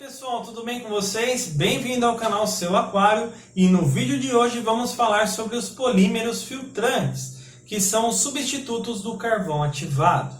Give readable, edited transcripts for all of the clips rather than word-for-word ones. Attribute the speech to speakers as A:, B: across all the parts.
A: pessoal, tudo bem com vocês? Bem-vindo ao canal Seu Aquário e no vídeo de hoje vamos falar sobre os polímeros filtrantes, que são os substitutos do carvão ativado.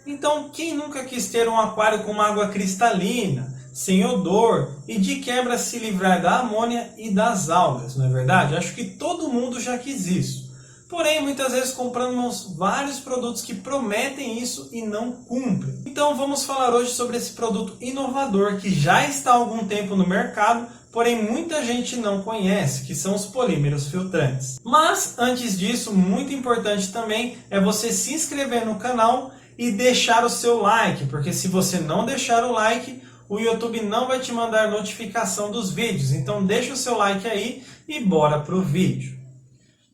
A: Então, quem nunca quis ter um aquário com uma água cristalina, sem odor e de quebra se livrar da amônia e das algas, não é verdade? Acho que todo mundo já quis isso. Porém, muitas vezes compramos vários produtos que prometem isso e não cumprem. Então vamos falar hoje sobre esse produto inovador que já está há algum tempo no mercado, porém muita gente não conhece, que são os polímeros filtrantes. Mas antes disso, muito importante também é você se inscrever no canal e deixar o seu like, porque se você não deixar o like, o YouTube não vai te mandar notificação dos vídeos. Então deixa o seu like aí e bora pro vídeo.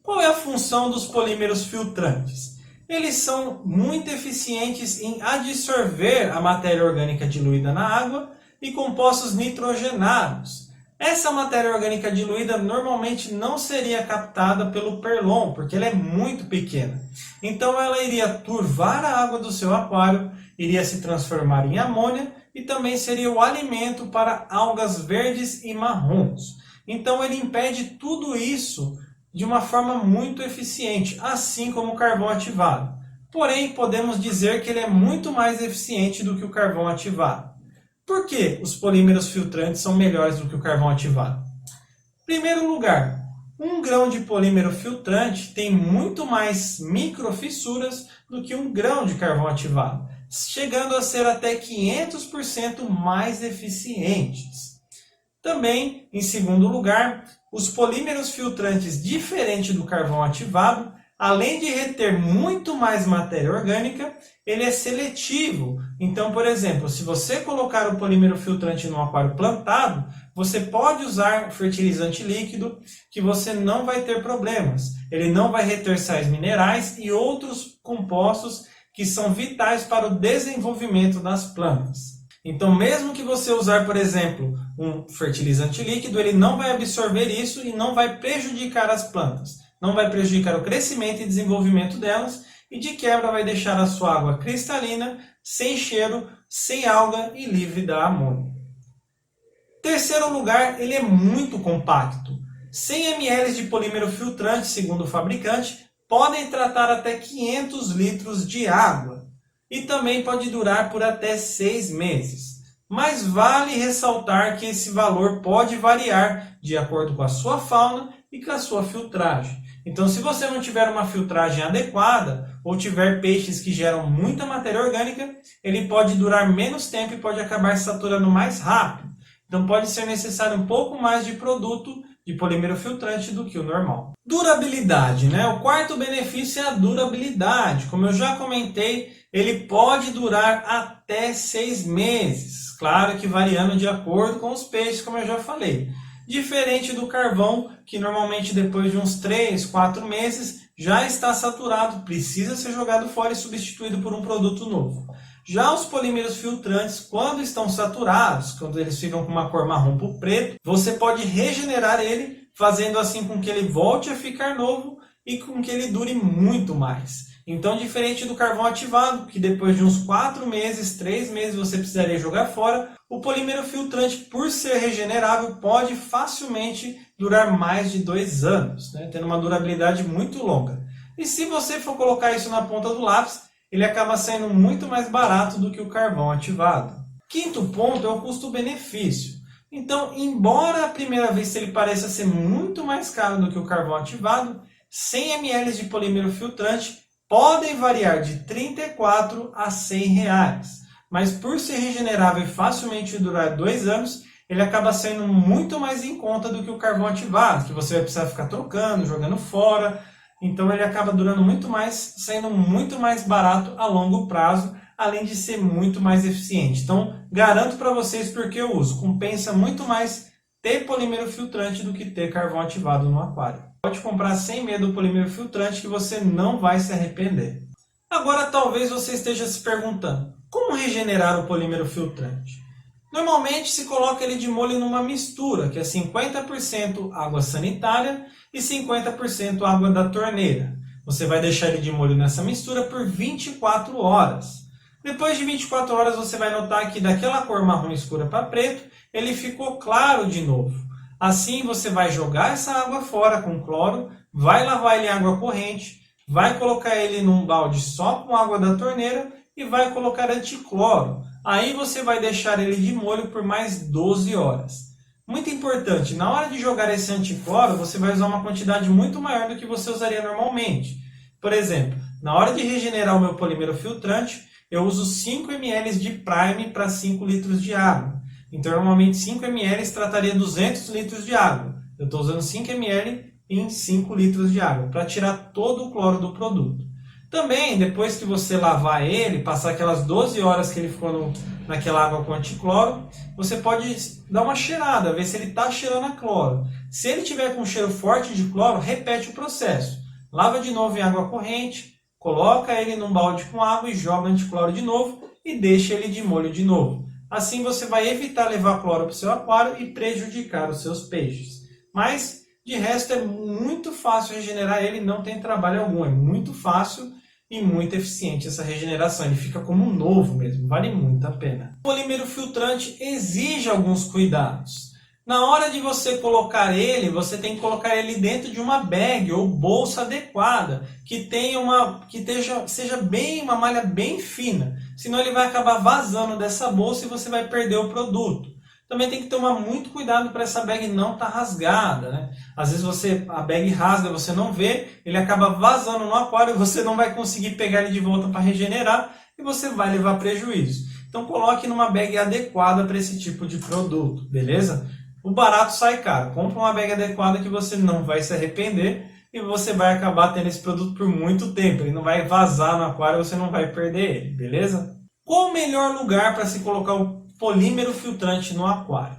A: Qual é a função dos polímeros filtrantes? Eles são muito eficientes em adsorver a matéria orgânica diluída na água e compostos nitrogenados. Essa matéria orgânica diluída normalmente não seria captada pelo perlon, porque ela é muito pequena. Então ela iria turvar a água do seu aquário, iria se transformar em amônia e também seria o alimento para algas verdes e marrons. Então ele impede tudo isso de uma forma muito eficiente, assim como o carvão ativado. Porém, podemos dizer que ele é muito mais eficiente do que o carvão ativado. Por que os polímeros filtrantes são melhores do que o carvão ativado? Em primeiro lugar, um grão de polímero filtrante tem muito mais microfissuras do que um grão de carvão ativado, chegando a ser até 500% mais eficientes. Também, em segundo lugar, os polímeros filtrantes, diferente do carvão ativado, além de reter muito mais matéria orgânica, ele é seletivo. Então, por exemplo, se você colocar o polímero filtrante no aquário plantado, você pode usar fertilizante líquido que você não vai ter problemas. Ele não vai reter sais minerais e outros compostos que são vitais para o desenvolvimento das plantas. Então, mesmo que você usar, por exemplo, um fertilizante líquido, ele não vai absorver isso e não vai prejudicar as plantas. Não vai prejudicar o crescimento e desenvolvimento delas e, de quebra, vai deixar a sua água cristalina, sem cheiro, sem alga e livre da amônia. Terceiro lugar, ele é muito compacto. 100 ml de polímero filtrante, segundo o fabricante, podem tratar até 500 litros de água. E também pode durar por até 6 meses. Mas vale ressaltar que esse valor pode variar de acordo com a sua fauna e com a sua filtragem. Então, se você não tiver uma filtragem adequada ou tiver peixes que geram muita matéria orgânica, ele pode durar menos tempo e pode acabar saturando mais rápido. Então, pode ser necessário um pouco mais de produto de polímero filtrante do que o normal. Durabilidade, né? O quarto benefício é a durabilidade. Como eu já comentei, ele pode durar até 6 meses. Claro que variando de acordo com os peixes, como eu já falei. Diferente do carvão, que normalmente depois de uns 3, 4 meses já está saturado, precisa ser jogado fora e substituído por um produto novo. Já os polímeros filtrantes, quando estão saturados, quando eles ficam com uma cor marrom para o preto, você pode regenerar ele, fazendo assim com que ele volte a ficar novo e com que ele dure muito mais. Então, diferente do carvão ativado, que depois de uns 4 meses, 3 meses você precisaria jogar fora, o polímero filtrante, por ser regenerável, pode facilmente durar mais de 2 anos, né? Tendo uma durabilidade muito longa. E se você for colocar isso na ponta do lápis, ele acaba saindo muito mais barato do que o carvão ativado. Quinto ponto é o custo-benefício. Então, embora a primeira vista ele pareça ser muito mais caro do que o carvão ativado, 100 ml de polímero filtrante podem variar de R$ 34 a R$ 100 reais. Mas por ser regenerável e facilmente durar 2 anos, ele acaba sendo muito mais em conta do que o carvão ativado, que você vai precisar ficar trocando, jogando fora. Então ele acaba durando muito mais, sendo muito mais barato a longo prazo, além de ser muito mais eficiente. Então garanto para vocês porque eu uso. Compensa muito mais ter polímero filtrante do que ter carvão ativado no aquário. Pode comprar sem medo o polímero filtrante que você não vai se arrepender. Agora talvez você esteja se perguntando, como regenerar o polímero filtrante? Normalmente se coloca ele de molho numa mistura, que é 50% água sanitária e 50% água da torneira. Você vai deixar ele de molho nessa mistura por 24 horas. Depois de 24 horas você vai notar que daquela cor marrom escura para preto, ele ficou claro de novo. Assim você vai jogar essa água fora com cloro, vai lavar ele em água corrente, vai colocar ele num balde só com água da torneira e vai colocar anticloro. Aí você vai deixar ele de molho por mais 12 horas. Muito importante, na hora de jogar esse anticloro, você vai usar uma quantidade muito maior do que você usaria normalmente. Por exemplo, na hora de regenerar o meu polímero filtrante, eu uso 5 ml de Prime para 5 litros de água. Então, normalmente 5 ml trataria 200 litros de água. Eu estou usando 5 ml em 5 litros de água, para tirar todo o cloro do produto. Também, depois que você lavar ele, passar aquelas 12 horas que ele ficou naquela água com anticloro, você pode dar uma cheirada, ver se ele está cheirando a cloro. Se ele tiver com um cheiro forte de cloro, repete o processo. Lava de novo em água corrente, coloca ele num balde com água e joga anticloro de novo e deixa ele de molho de novo. Assim você vai evitar levar cloro para o seu aquário e prejudicar os seus peixes. Mas, de resto, é muito fácil regenerar ele, não tem trabalho algum. É muito fácil e muito eficiente essa regeneração. Ele fica como um novo mesmo, vale muito a pena. O polímero filtrante exige alguns cuidados. Na hora de você colocar ele, você tem que colocar ele dentro de uma bag ou bolsa adequada, que seja uma malha bem fina, senão ele vai acabar vazando dessa bolsa e você vai perder o produto. Também tem que tomar muito cuidado para essa bag não estar rasgada, né? Às vezes a bag rasga, você não vê, ele acaba vazando no aquário e você não vai conseguir pegar ele de volta para regenerar e você vai levar prejuízo. Então coloque numa bag adequada para esse tipo de produto, beleza? O barato sai caro. Compre uma bag adequada que você não vai se arrepender e você vai acabar tendo esse produto por muito tempo. Ele não vai vazar no aquário, você não vai perder ele, beleza? Qual o melhor lugar para se colocar o polímero filtrante no aquário?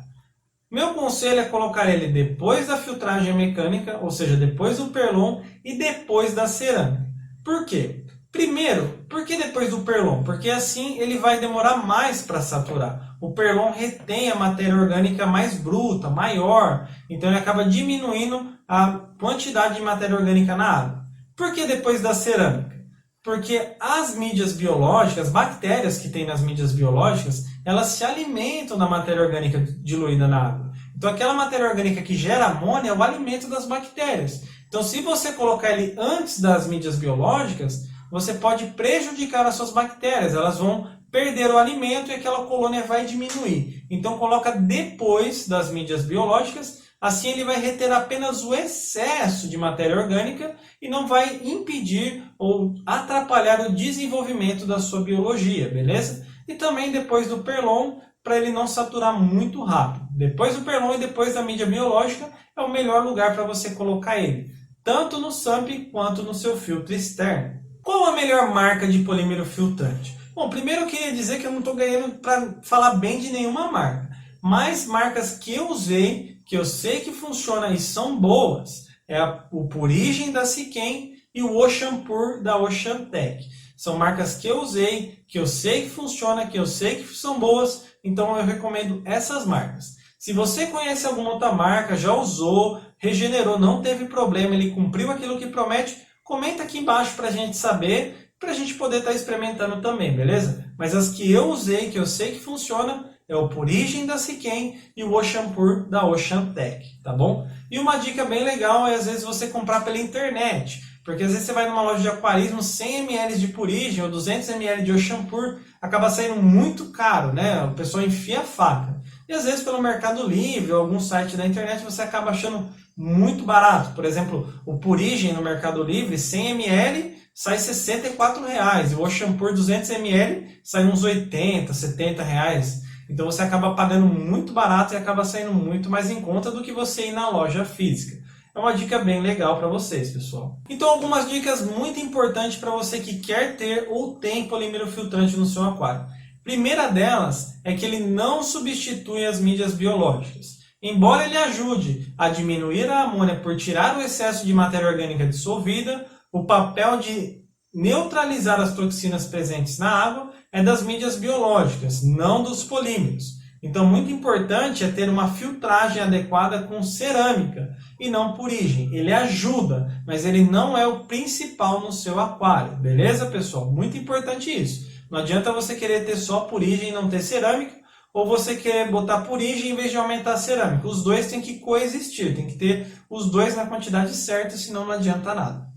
A: Meu conselho é colocar ele depois da filtragem mecânica, ou seja, depois do perlon e depois da cerâmica. Por quê? Primeiro, por que depois do perlon? Porque assim ele vai demorar mais para saturar. O perlon retém a matéria orgânica mais bruta, maior, então ele acaba diminuindo a quantidade de matéria orgânica na água. Por que depois da cerâmica? Porque as mídias biológicas, as bactérias que tem nas mídias biológicas, elas se alimentam da matéria orgânica diluída na água. Então aquela matéria orgânica que gera amônia é o alimento das bactérias. Então se você colocar ele antes das mídias biológicas, você pode prejudicar as suas bactérias. Elas vão perder o alimento e aquela colônia vai diminuir. Então coloca depois das mídias biológicas, assim ele vai reter apenas o excesso de matéria orgânica e não vai impedir ou atrapalhar o desenvolvimento da sua biologia, beleza? E também depois do perlon, para ele não saturar muito rápido. Depois do perlon e depois da mídia biológica é o melhor lugar para você colocar ele, tanto no SUMP quanto no seu filtro externo. Qual a melhor marca de polímero filtrante? Bom, primeiro eu queria dizer que eu não estou ganhando para falar bem de nenhuma marca, mas marcas que eu usei, que eu sei que funcionam e são boas, é o Purigen da Siquem e o Oceanpur da Oceantec. São marcas que eu usei, que eu sei que funciona, que eu sei que são boas, então eu recomendo essas marcas. Se você conhece alguma outra marca, já usou, regenerou, não teve problema, ele cumpriu aquilo que promete, comenta aqui embaixo para a gente saber, para a gente poder estar experimentando também, beleza? Mas as que eu usei, que eu sei que funciona, é o Purigen da Siquem e o Oceanpur da Oceantec, tá bom? E uma dica bem legal é às vezes você comprar pela internet, porque às vezes você vai numa loja de aquarismo, 100 ml de Purigen ou 200 ml de Oceanpur acaba saindo muito caro, né? O pessoal enfia a faca. E às vezes pelo Mercado Livre ou algum site da internet você acaba achando muito barato. Por exemplo, o Purigen no Mercado Livre, 100 ml sai R$ 64 reais. E o Oceanpur 200 ml sai uns 80, 70 reais. Então você acaba pagando muito barato e acaba saindo muito mais em conta do que você ir na loja física. É uma dica bem legal para vocês, pessoal. Então algumas dicas muito importantes para você que quer ter ou tem polímero filtrante no seu aquário. Primeira delas é que ele não substitui as mídias biológicas. Embora ele ajude a diminuir a amônia por tirar o excesso de matéria orgânica dissolvida, o papel de neutralizar as toxinas presentes na água é das mídias biológicas, não dos polímeros. Então, muito importante é ter uma filtragem adequada com cerâmica e não Purigen. Ele ajuda, mas ele não é o principal no seu aquário. Beleza, pessoal? Muito importante isso. Não adianta você querer ter só purigem e não ter cerâmica, ou você querer botar purigem em vez de aumentar a cerâmica. Os dois têm que coexistir, tem que ter os dois na quantidade certa, senão não adianta nada.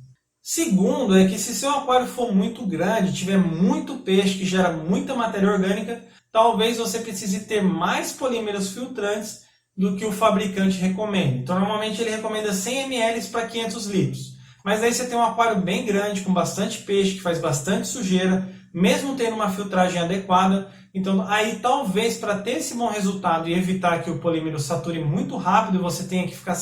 A: Segundo é que se seu aquário for muito grande, tiver muito peixe que gera muita matéria orgânica, talvez você precise ter mais polímeros filtrantes do que o fabricante recomenda. Então normalmente ele recomenda 100 ml para 500 litros. Mas aí você tem um aquário bem grande, com bastante peixe, que faz bastante sujeira, mesmo tendo uma filtragem adequada. Então aí talvez para ter esse bom resultado e evitar que o polímero sature muito rápido e você tenha que ficar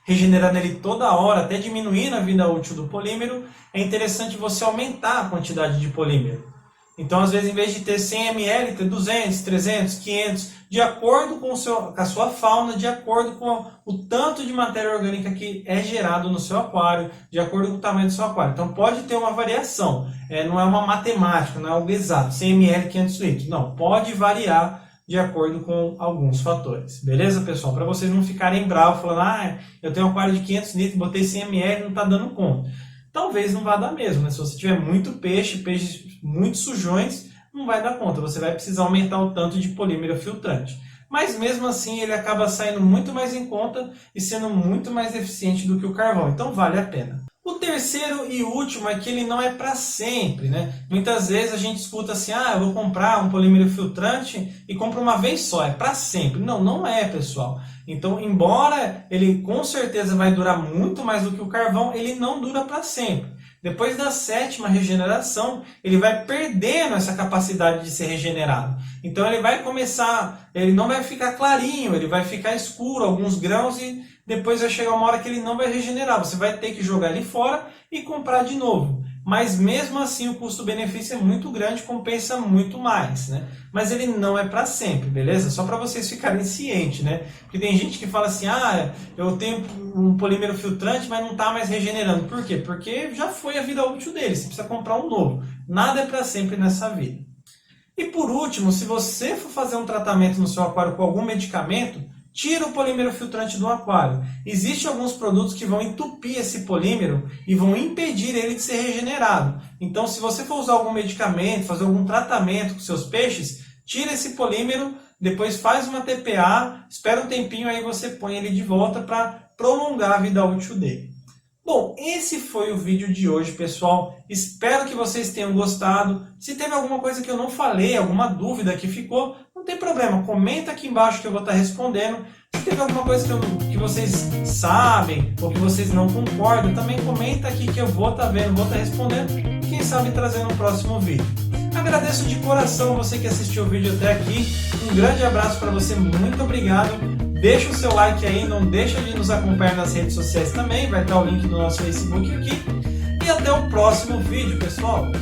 A: regenerando ele toda hora, até diminuindo a vida útil do polímero, é interessante você aumentar a quantidade de polímero. Então, às vezes, em vez de ter 100 ml, ter 200, 300, 500, de acordo com a sua fauna, de acordo com o tanto de matéria orgânica que é gerado no seu aquário, de acordo com o tamanho do seu aquário. Então, pode ter uma variação, não é uma matemática, não é algo exato, 100 ml, 500 litros. Não, pode variar de acordo com alguns fatores. Beleza, pessoal? Para vocês não ficarem bravos, falando, eu tenho um aquário de 500 litros, botei 100 ml, não está dando conta. Talvez não vá dar mesmo, né? Se você tiver muito peixe, peixes muito sujões, não vai dar conta. Você vai precisar aumentar o tanto de polímero filtrante. Mas mesmo assim ele acaba saindo muito mais em conta e sendo muito mais eficiente do que o carvão. Então vale a pena. O terceiro e último é que ele não é para sempre, né? Muitas vezes a gente escuta assim, eu vou comprar um polímero filtrante e compro uma vez só, é para sempre. Não, não é, pessoal. Então, embora ele com certeza vai durar muito mais do que o carvão, ele não dura para sempre. Depois da 7ª regeneração, ele vai perdendo essa capacidade de ser regenerado. Então ele vai começar, ele não vai ficar clarinho, ele vai ficar escuro, alguns grãos, e depois vai chegar uma hora que ele não vai regenerar. Você vai ter que jogar ele fora e comprar de novo. Mas mesmo assim o custo-benefício é muito grande, compensa muito mais, né? Mas ele não é para sempre, beleza? Só para vocês ficarem cientes, né? Porque tem gente que fala assim, eu tenho um polímero filtrante, mas não está mais regenerando. Por quê? Porque já foi a vida útil dele, você precisa comprar um novo. Nada é para sempre nessa vida. E por último, se você for fazer um tratamento no seu aquário com algum medicamento, tira o polímero filtrante do aquário. Existem alguns produtos que vão entupir esse polímero e vão impedir ele de ser regenerado. Então, se você for usar algum medicamento, fazer algum tratamento com seus peixes, tira esse polímero, depois faz uma TPA, espera um tempinho, aí você põe ele de volta para prolongar a vida útil dele. Bom, esse foi o vídeo de hoje, pessoal. Espero que vocês tenham gostado. Se teve alguma coisa que eu não falei, alguma dúvida que ficou, não tem problema. Comenta aqui embaixo que eu vou estar respondendo. Se teve alguma coisa que vocês sabem ou que vocês não concordam, também comenta aqui que eu vou estar vendo, vou estar respondendo e quem sabe trazendo um próximo vídeo. Agradeço de coração você que assistiu o vídeo até aqui. Um grande abraço para você, muito obrigado. Deixa o seu like aí, não deixa de nos acompanhar nas redes sociais também, vai estar o link do nosso Facebook aqui. E até o próximo vídeo, pessoal.